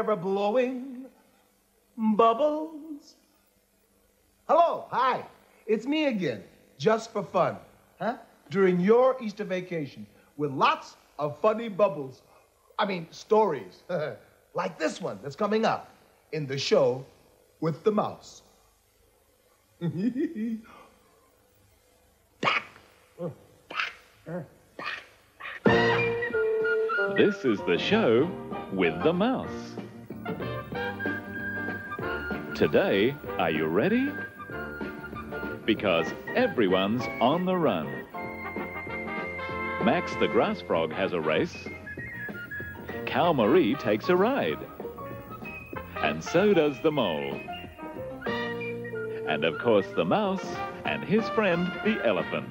ever blowing bubbles? Hello, hi, it's me again, just for fun, huh? During your Easter vacation, with lots of funny bubbles. I mean, stories, like this one that's coming up in the show with the mouse. This is the show with the mouse. Today, are you ready? Because everyone's on the run. Max the grass frog has a race. Cow Marie takes a ride. And so does the mole. And of course the mouse and his friend the elephant.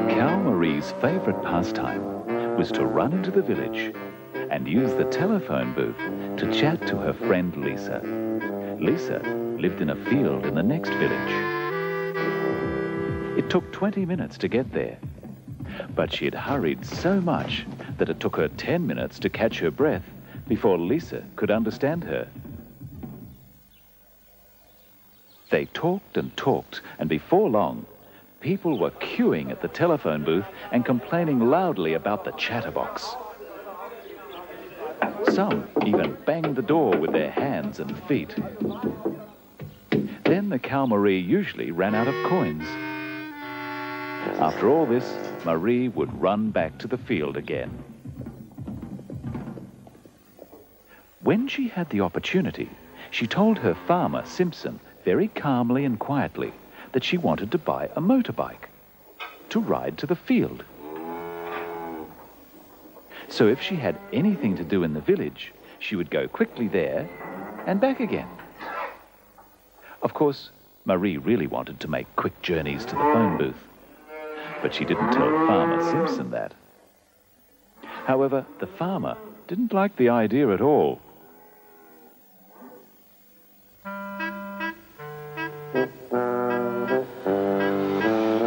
Cow Marie's favourite pastime was to run into the village and use the telephone booth to chat to her friend Lisa. Lisa lived in a field in the next village. It took 20 minutes to get there, but she had hurried so much that it took her 10 minutes to catch her breath before Lisa could understand her. They talked and talked, and before long, people were queuing at the telephone booth and complaining loudly about the chatterbox. Some even banged the door with their hands and feet. Then the Cow Marie usually ran out of coins. After all this, Marie would run back to the field again. When she had the opportunity, she told her farmer, Simpson, very calmly and quietly, that she wanted to buy a motorbike to ride to the field. So if she had anything to do in the village, she would go quickly there and back again. Of course, Marie really wanted to make quick journeys to the phone booth, but she didn't tell Farmer Simpson that. However, the farmer didn't like the idea at all.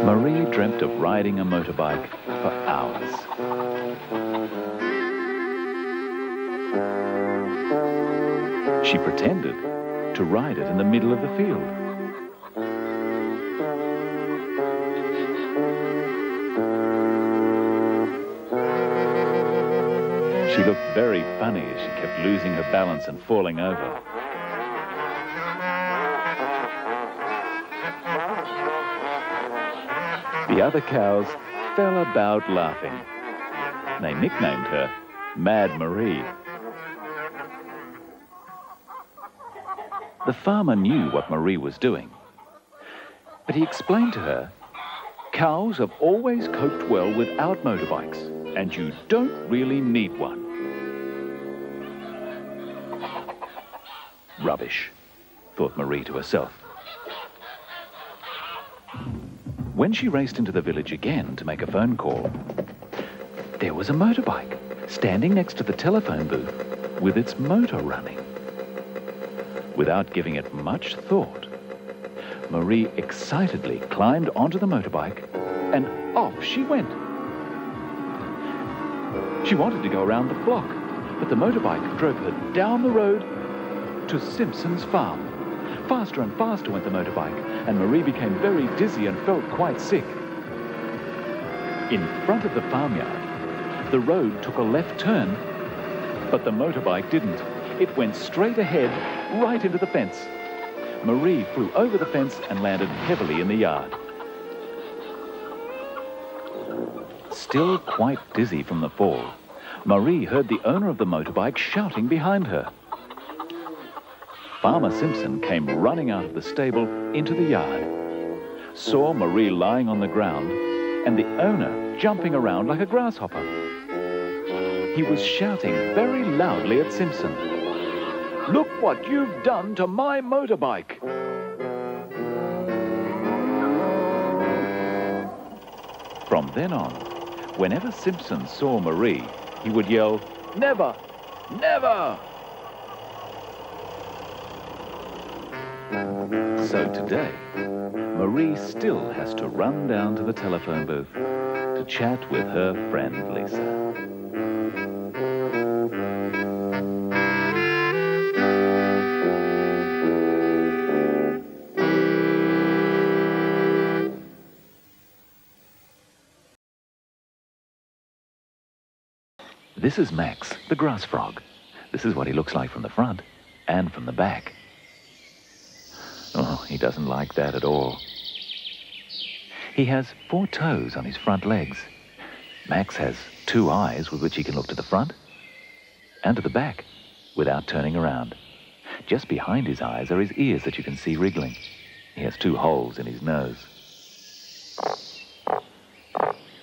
Marie dreamt of riding a motorbike for hours. She pretended to ride it in the middle of the field. She looked very funny as she kept losing her balance and falling over. The other cows fell about laughing. They nicknamed her Mad Marie. The farmer knew what Marie was doing, but he explained to her, cows have always coped well without motorbikes, and you don't really need one. Rubbish, thought Marie to herself. When she raced into the village again to make a phone call, there was a motorbike standing next to the telephone booth with its motor running. Without giving it much thought, Marie excitedly climbed onto the motorbike and off she went. She wanted to go around the block, but the motorbike drove her down the road to Simpson's farm. Faster and faster went the motorbike, and Marie became very dizzy and felt quite sick. In front of the farmyard, the road took a left turn, but the motorbike didn't. It went straight ahead, right into the fence. Marie flew over the fence and landed heavily in the yard. Still quite dizzy from the fall, Marie heard the owner of the motorbike shouting behind her. Farmer Simpson came running out of the stable into the yard, saw Marie lying on the ground and the owner jumping around like a grasshopper. He was shouting very loudly at Simpson, "Look what you've done to my motorbike!" From then on, whenever Simpson saw Marie, he would yell, "Never! Never!" So today, Marie still has to run down to the telephone booth to chat with her friend Lisa. This is Max, the grass frog. This is what he looks like from the front and from the back. Oh, he doesn't like that at all. He has 4 toes on his front legs. Max has 2 eyes with which he can look to the front and to the back without turning around. Just behind his eyes are his ears that you can see wriggling. He has 2 holes in his nose.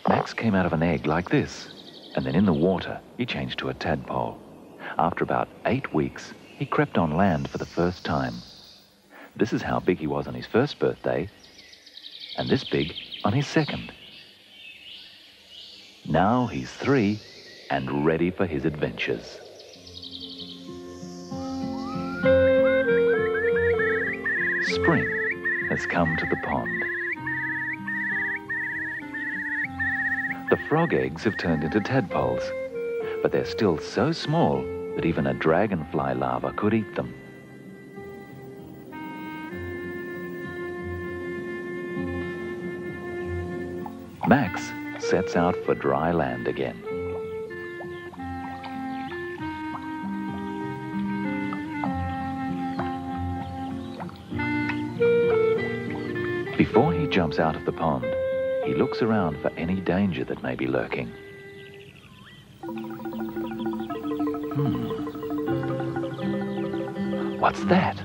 Max came out of an egg like this, and then in the water he changed to a tadpole. After about 8 weeks, he crept on land for the first time. This is how big he was on his first birthday, and this big on his second. Now he's 3 and ready for his adventures. Spring has come to the pond. The frog eggs have turned into tadpoles, but they're still so small that even a dragonfly larva could eat them. Max sets out for dry land again. Before he jumps out of the pond, he looks around for any danger that may be lurking. What's that?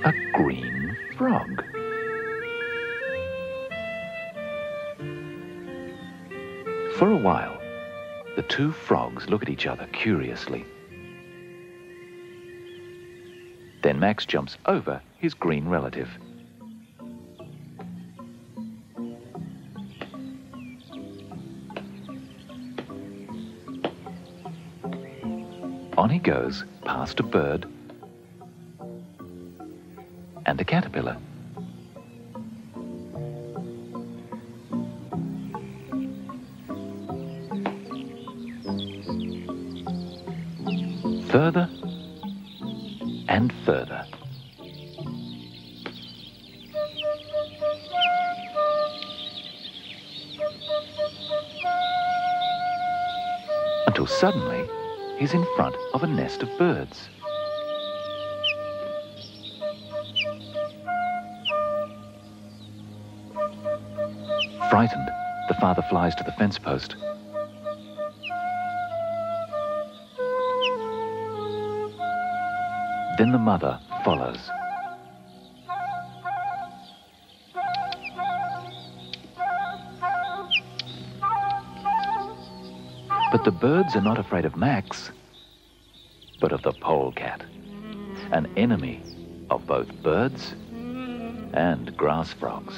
A green frog. For a while, the 2 frogs look at each other curiously. Then Max jumps over his green relative. On he goes, past a bird and a caterpillar. Further and further. Until suddenly, he's in front of a nest of birds. Frightened, the father flies to the fence post. Then the mother follows. But the birds are not afraid of Max, but of the polecat, an enemy of both birds and grass frogs.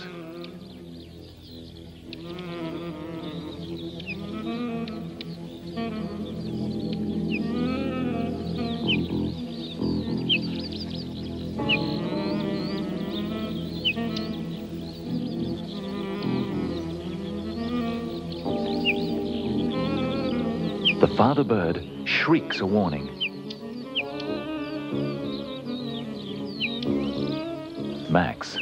The father bird shrieks a warning. Max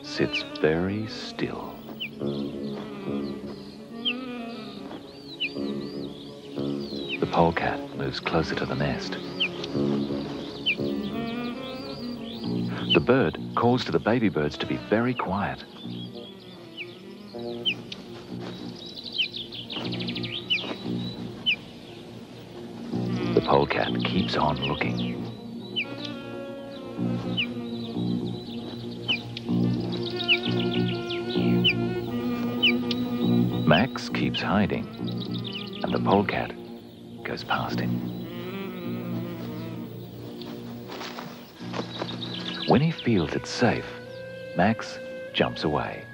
sits very still. The polecat moves closer to the nest. The bird calls to the baby birds to be very quiet. The polecat keeps on looking. Max keeps hiding, and the polecat goes past him. When he feels it's safe, Max jumps away.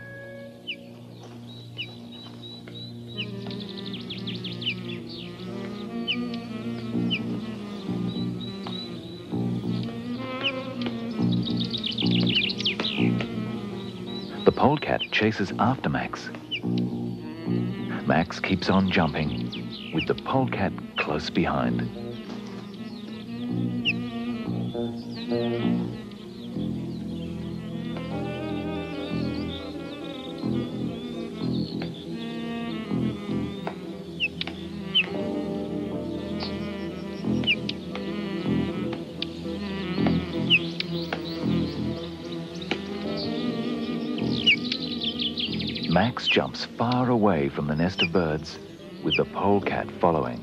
The polecat chases after Max. Max keeps on jumping, with the polecat close behind. Max jumps far away from the nest of birds, with the polecat following.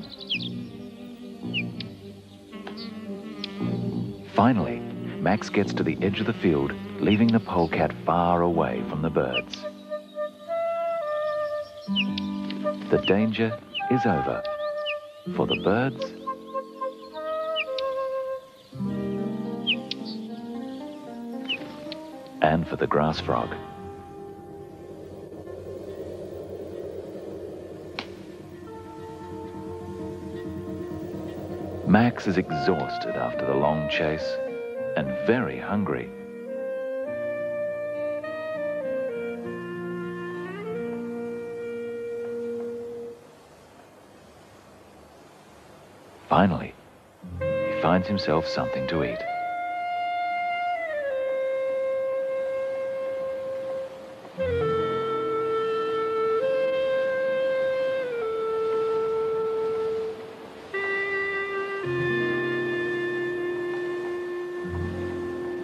Finally, Max gets to the edge of the field, leaving the polecat far away from the birds. The danger is over for the birds and for the grass frog. Max is exhausted after the long chase and very hungry. Finally, he finds himself something to eat.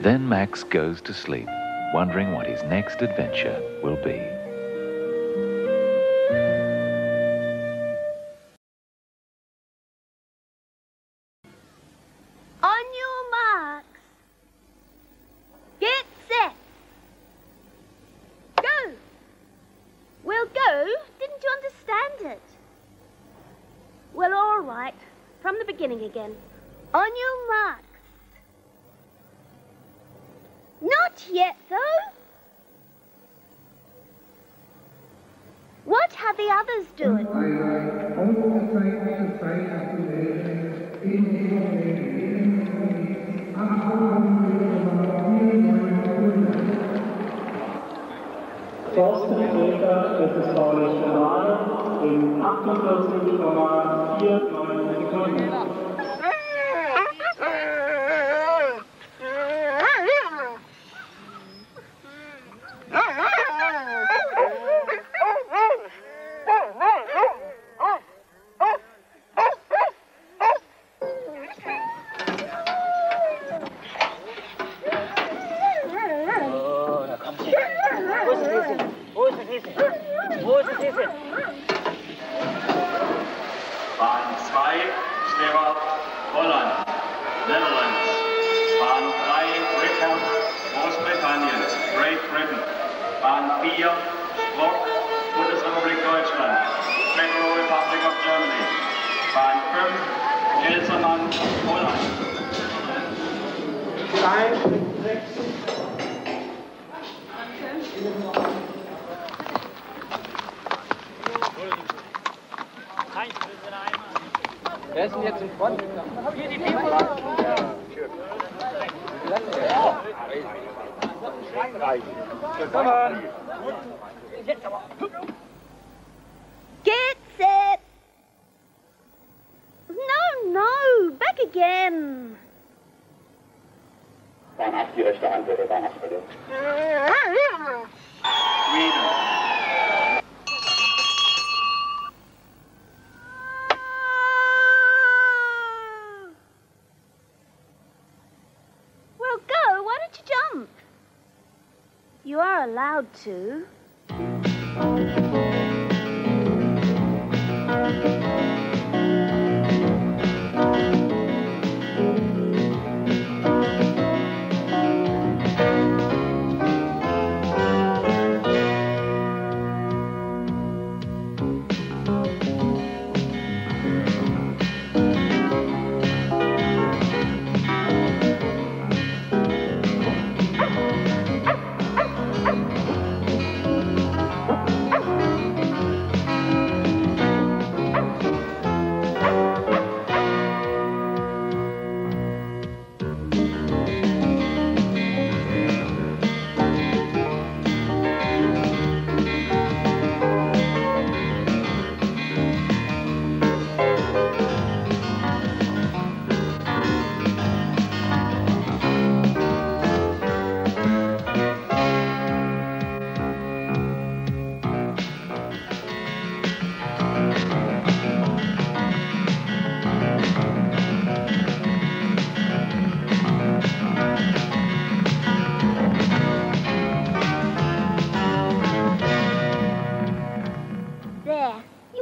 Then Max goes to sleep, wondering what his next adventure will be. On your marks. Get set. Go. Well, go? Didn't you understand it? Well, all right. From the beginning again. On your marks. the others doing? Thorsten Schäfer, das ist Maulwurf in 48,49 Sekunden. Bahn 2, Stewart, Holland, Netherlands. Bahn 3, Wickham, Großbritannien, Great Britain. Bahn 4, Sprock, Bundesrepublik Deutschland, Federal Republic of Germany. Bahn 5, Gelsermann, Holland. 3, 6. Wer ist denn jetzt im Front? Hier die People. Come on. Get set! No, back again. Bahn 8, die rechte Hand der Bahn 8 bitte. Sweden. Well, go. Why don't you jump? You are allowed to.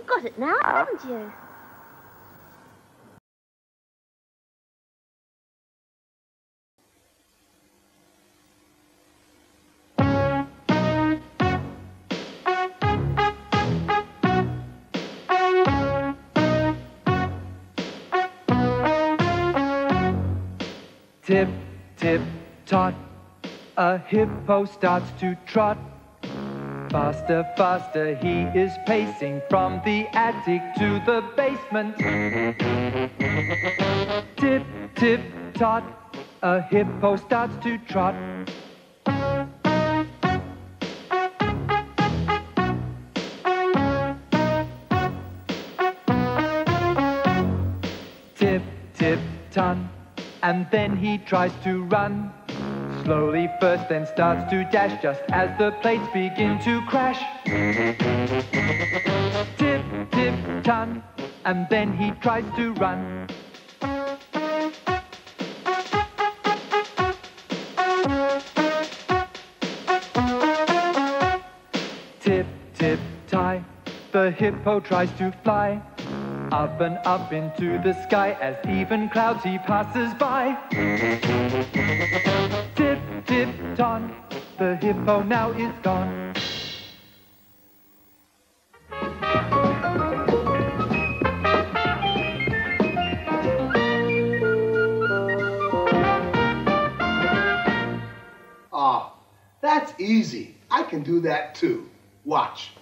Got it now, haven't you? Tip, tip, tot, a hippo starts to trot. Faster, faster, he is pacing from the attic to the basement. Tip, tip, tot, a hippo starts to trot. Tip, tip, ton, and then he tries to run. Slowly first, then starts to dash just as the plates begin to crash. Tip, tip, ton, and then he tries to run. Tip, tip, tie, the hippo tries to fly. Up and up into the sky as even clouds he passes by. Tip, tip, ton, the hippo now is gone. That's easy. I can do that too. Watch.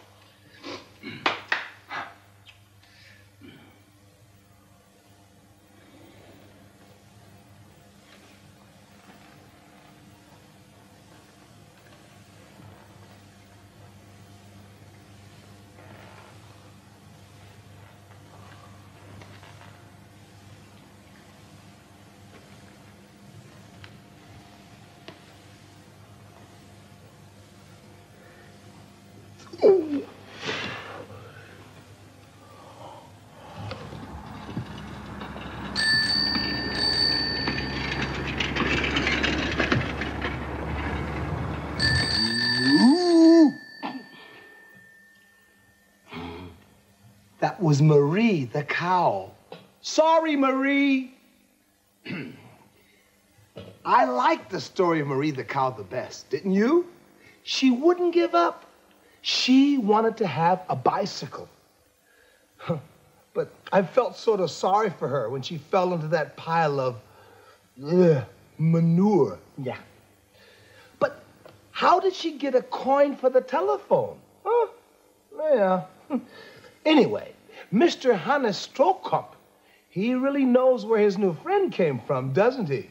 That was Marie, the cow. Sorry, Marie. I liked the story of Marie the cow the best, didn't you? She wouldn't give up. She wanted to have a bicycle. But I felt sort of sorry for her when she fell into that pile of manure. Yeah. But how did she get a coin for the telephone? Huh? Yeah. Anyway, Mr. Hannes Strohkamp, he really knows where his new friend came from, doesn't he?